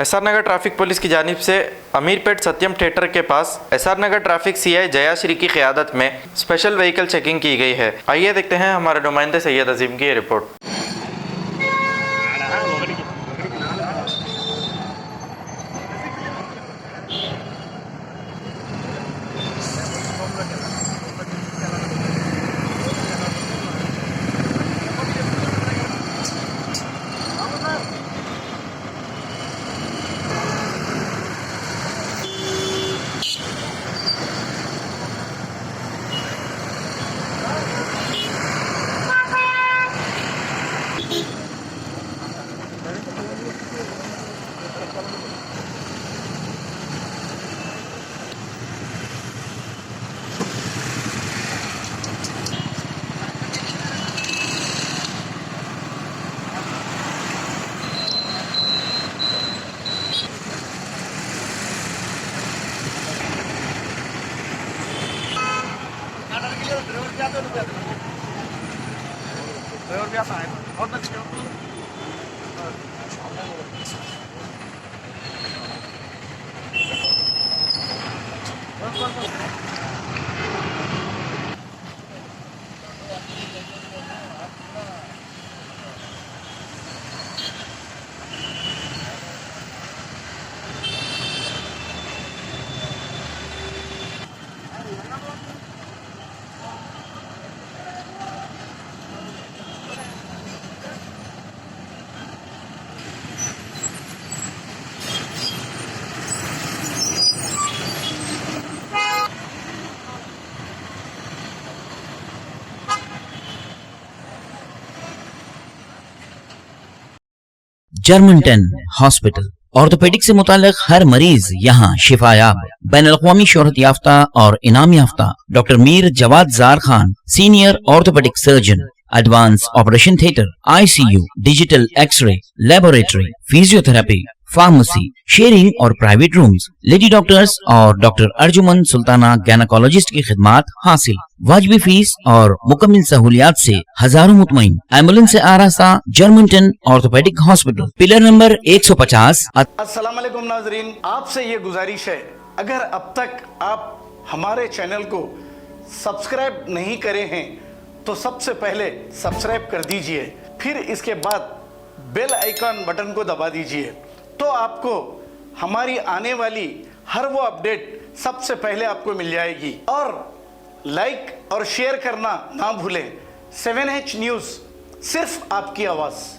SR नगर traffic police की जानिब से अमीरपेट सत्यम थिएटर के पास एसआर नगर ट्रैफिक सीआई जयाश्री की क़यादत में स्पेशल व्हीकल चेकिंग की गई है। आइए देखते हैं हमारे नुमाइंदे सैयद अजीम की ये रिपोर्ट। जर्मनटन हॉस्पिटल ऑर्थोपेडिक से मुताल्लिक हर मरीज यहाँ शिफायाब। बैनुल-अक़वामी शोहरत याफ्ता और इनाम याफ्ता doctor Mir Jawad Zar Khan, senior orthopaedic surgeon, advance operation theatre, ICU, digital x ray, laboratory, physiotherapy, pharmacy, sharing और प्राइवेट रूम्स, लेडी डॉक्टर्स और डॉक्टर अर्जुमन सुल्ताना गैनकोलॉजिस्ट की खिदमात हासिल। वाजबी फीस और मुकम्मल सहूलियात से हजारों मुतमईन। एम्बुलेंस से आरास्ता Germantown orthopaedic hospital, pillar number 150। अस्सलाम वालेकुम नाजरीन, आपसे ये गुजारिश है, अगर अब तक आप हमारे चैनल को सब्सक्राइब नहीं करे हैं तो सबसे पहले सब्सक्राइब कर दीजिए, फिर इसके बाद बेल आइकन बटन को दबा दीजिए, तो आपको हमारी आने वाली हर वो अपडेट सबसे पहले आपको मिल जाएगी। और लाइक और शेयर करना ना भूलें। 7H न्यूज़, सिर्फ आपकी आवाज़।